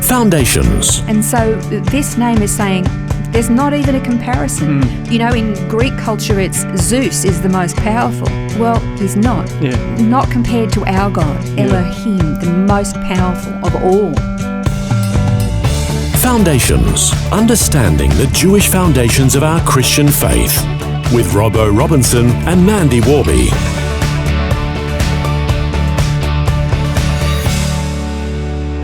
Foundations. And so this name is saying there's not even a comparison. You know, in Greek culture, it's Zeus is the most powerful. Well, he's not. Not compared to our God, Elohim, the most powerful of all. Foundations. Understanding the Jewish foundations of our Christian faith. With Robbo Robinson and Mandy Warby.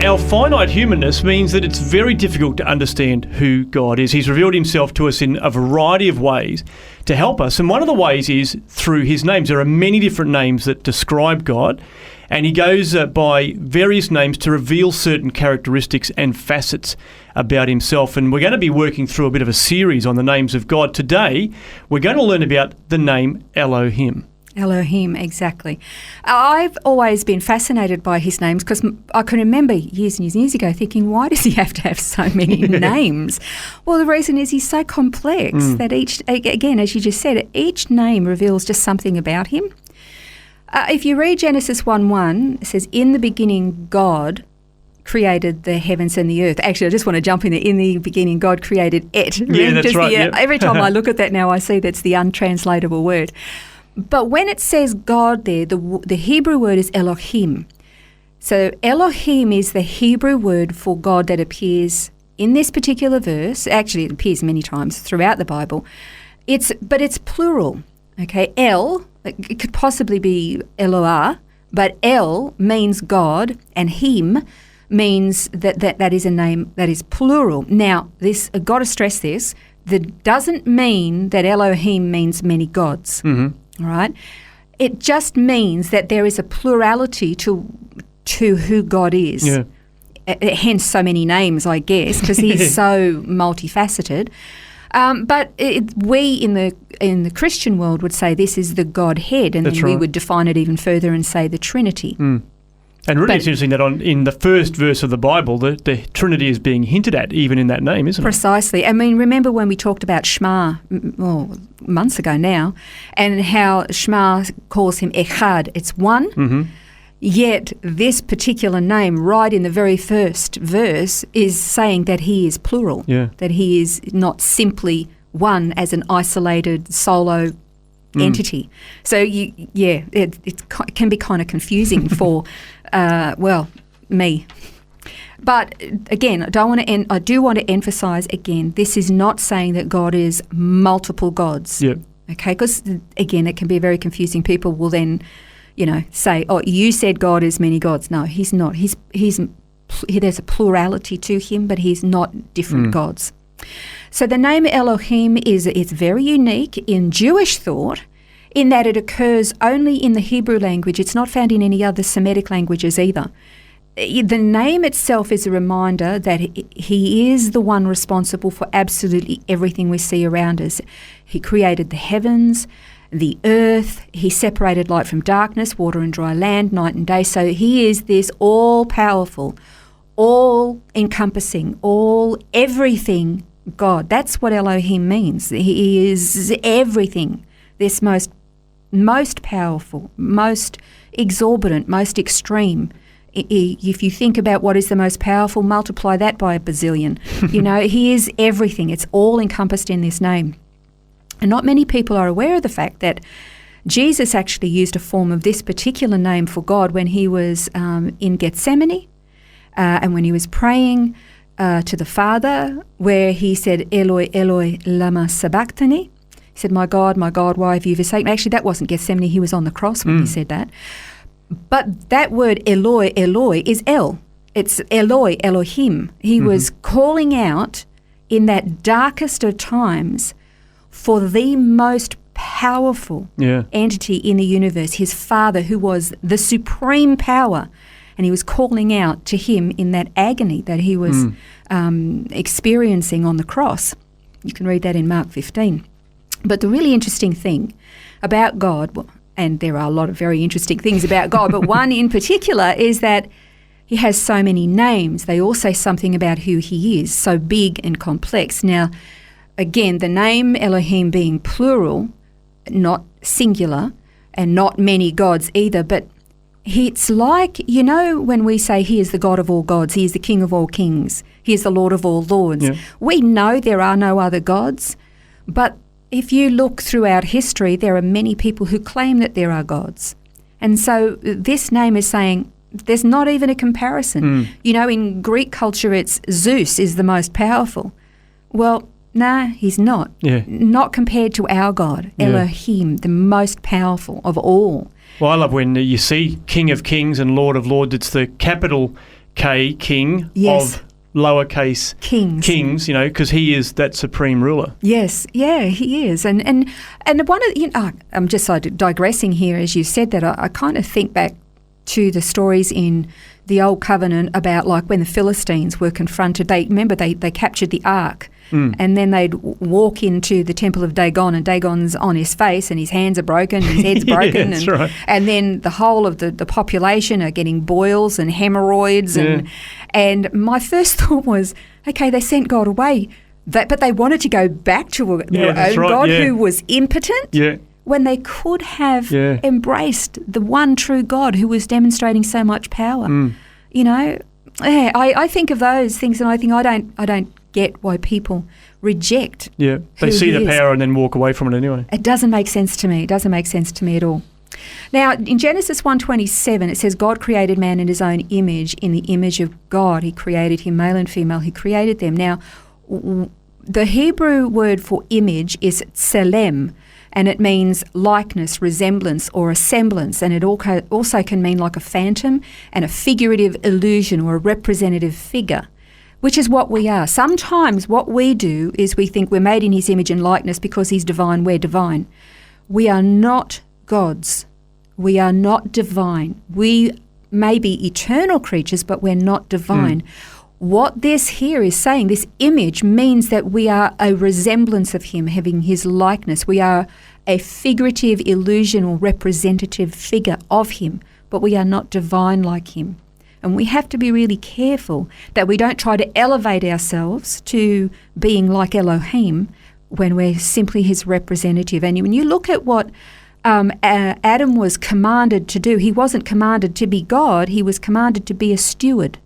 Our finite humanness means that it's very difficult to understand who God is. He's revealed himself to us in a variety of ways to help us. And one of the ways is through his names. There are many different names that describe God. And he goes by various names to reveal certain characteristics and facets about himself. And we're going to be working through a bit of a series on the names of God. Today, we're going to learn about the name Elohim. Elohim, exactly. I've always been fascinated by his names because I can remember years and years and years ago thinking, why does he have to have so many names? Well, the reason is he's so complex that each, again, as you just said, each name reveals just something about him. If you read Genesis 1:1, it says, in the beginning God created the heavens and the earth. Actually, I just want to jump in there. In the beginning God created it. Yeah, that's right. Every time I look at that now, I see that's the untranslatable word. But when it says God there, the Hebrew word is Elohim. So Elohim is the Hebrew word for God that appears in this particular verse. Actually, it appears many times throughout the Bible. But it's plural. Okay, El, it could possibly be Eloah, but El means God, and Him means that is a name that is plural. Now, this I've got to stress this. That doesn't mean that Elohim means many gods. All right, it just means that there is a plurality to who God is. Yeah. Hence, so many names, I guess, because he's so multifaceted. But we in the Christian world would say this is the Godhead, and then we would define it even further and say the Trinity. And really, it's interesting that in the first verse of the Bible, the Trinity is being hinted at, even in that name, isn't it? Precisely. I mean, remember when we talked about Shema, months ago now, and how Shema calls him Echad, it's one. Yet this particular name, right in the very first verse, is saying that he is plural, that he is not simply one as an isolated solo entity. So it can be kind of confusing for me. But again, I do want to emphasize again, this is not saying that God is multiple gods. Okay, because again, it can be very confusing. People will then, say, "Oh, you said God is many gods." No, he's not. There's a plurality to him, but he's not different gods. So the name Elohim it's very unique in Jewish thought in that it occurs only in the Hebrew language. It's not found in any other Semitic languages either. The name itself is a reminder that he is the one responsible for absolutely everything we see around us. He created the heavens, the earth, he separated light from darkness, water and dry land, night and day. So he is this all-powerful, all-encompassing, everything God. That's what Elohim means. He is everything. This most powerful, most exorbitant, most extreme. If you think about what is the most powerful, multiply that by a bazillion. He is everything. It's all encompassed in this name. And not many people are aware of the fact that Jesus actually used a form of this particular name for God when he was in Gethsemane and when he was praying to the Father, where he said, Eloi, Eloi, lama sabachthani. He said, my God, why have you forsaken me? Actually, that wasn't Gethsemane. He was on the cross when he said that. But that word Eloi, Eloi is El. It's Eloi, Elohim. He was calling out in that darkest of times for the most powerful entity in the universe, his Father, who was the supreme power. And he was calling out to him in that agony that he was experiencing on the cross. You can read that in Mark 15. But the really interesting thing about God, and there are a lot of very interesting things about God, but one in particular is that he has so many names. They all say something about who he is, so big and complex. Now, again, the name Elohim being plural, not singular, and not many gods either, but It's like, when we say he is the God of all gods, he is the King of all kings, he is the Lord of all lords. Yeah. We know there are no other gods, but if you look throughout history, there are many people who claim that there are gods. And so this name is saying there's not even a comparison. In Greek culture, it's Zeus is the most powerful. Well, nah, he's not. Yeah. Not compared to our God, Elohim, the most powerful of all. Well, I love when you see King of Kings and Lord of Lords. It's the capital K, King, of lowercase kings, because he is that supreme ruler. Yes, yeah, he is. And one of I'm just digressing here as you said that. I kind of think back to the stories in the Old Covenant about like when the Philistines were confronted. They captured the ark. And then they'd walk into the temple of Dagon, and Dagon's on his face, and his hands are broken, his head's broken, That's right. and then the whole of the population are getting boils and hemorrhoids, and my first thought was, okay, they sent God away, but they wanted to go back to their own God who was impotent. Yeah. When they could have embraced the one true God who was demonstrating so much power, I think of those things, and I think I don't get why people reject. Yeah, they see the power and then walk away from it anyway. It doesn't make sense to me. It doesn't make sense to me at all. Now, in Genesis 1:27, it says, God created man in his own image. In the image of God, he created him, male and female, he created them. Now, the Hebrew word for image is tselem, and it means likeness, resemblance, or a semblance, and it also can mean like a phantom and a figurative illusion or a representative figure, which is what we are. Sometimes what we do is we think we're made in his image and likeness because he's divine, we're divine. We are not gods. We are not divine. We may be eternal creatures, but we're not divine. What this here is saying, this image means that we are a resemblance of him, having his likeness. We are a figurative illusion or representative figure of him, but we are not divine like him. And we have to be really careful that we don't try to elevate ourselves to being like Elohim when we're simply his representative. And when you look at what Adam was commanded to do, he wasn't commanded to be God, he was commanded to be a steward.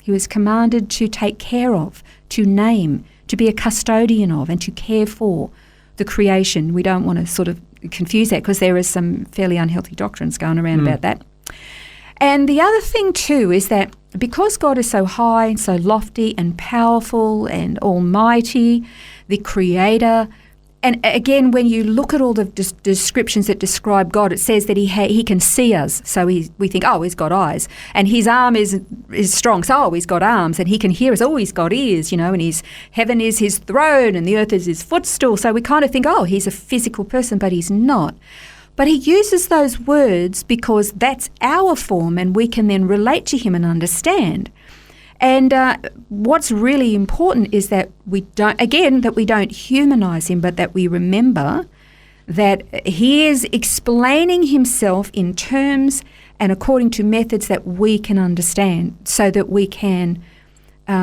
He was commanded to take care of, to name, to be a custodian of, and to care for the creation. We don't want to sort of confuse that because there is some fairly unhealthy doctrines going around about that. And the other thing too is that because God is so high and so lofty and powerful and almighty, the creator, and again, when you look at all the descriptions that describe God, it says that he can see us. So we think, oh, he's got eyes. And his arm is strong. So, he's got arms. And he can hear us. Oh, he's got ears, and his heaven is his throne and the earth is his footstool. So we kind of think, oh, he's a physical person, but he's not. But he uses those words because that's our form and we can then relate to him and understand. And what's really important is that we don't humanize him, but that we remember that he is explaining himself in terms and according to methods that we can understand so that we can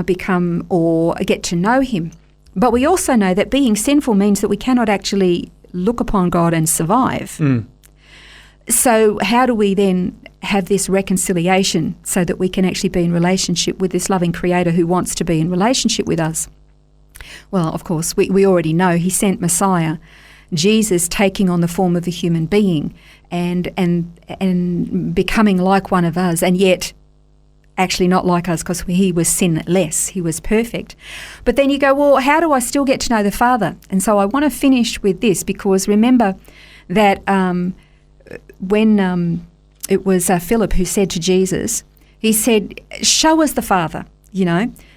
become or get to know him. But we also know that being sinful means that we cannot actually look upon God and survive. So how do we then have this reconciliation so that we can actually be in relationship with this loving creator who wants to be in relationship with us? Well, of course, we already know he sent Messiah, Jesus taking on the form of a human being and becoming like one of us, and yet actually not like us because he was sinless, he was perfect. But then you go, well, how do I still get to know the Father? And so I want to finish with this, because remember that when it was Philip who said to Jesus, he said, show us the Father.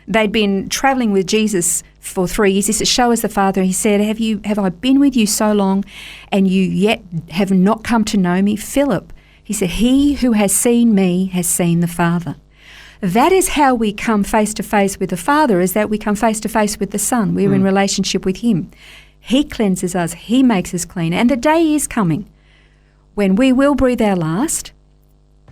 They'd been travelling with Jesus for 3 years. He said, show us the Father. He said, have I been with you so long and you yet have not come to know me? Philip, he said, he who has seen me has seen the Father. That is how we come face to face with the Father, is that we come face to face with the Son. We're in relationship with him. He cleanses us. He makes us clean. And the day is coming when we will breathe our last,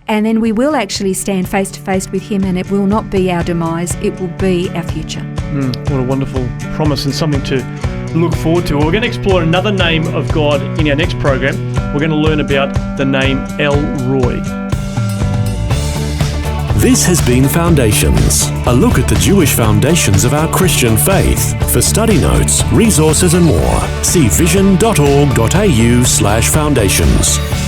and then we will actually stand face to face with him, and it will not be our demise, it will be our future. What a wonderful promise and something to look forward to. Well, we're going to explore another name of God in our next program. We're going to learn about the name El Roy. This has been Foundations, a look at the Jewish foundations of our Christian faith. For study notes, resources and more, see vision.org.au/foundations.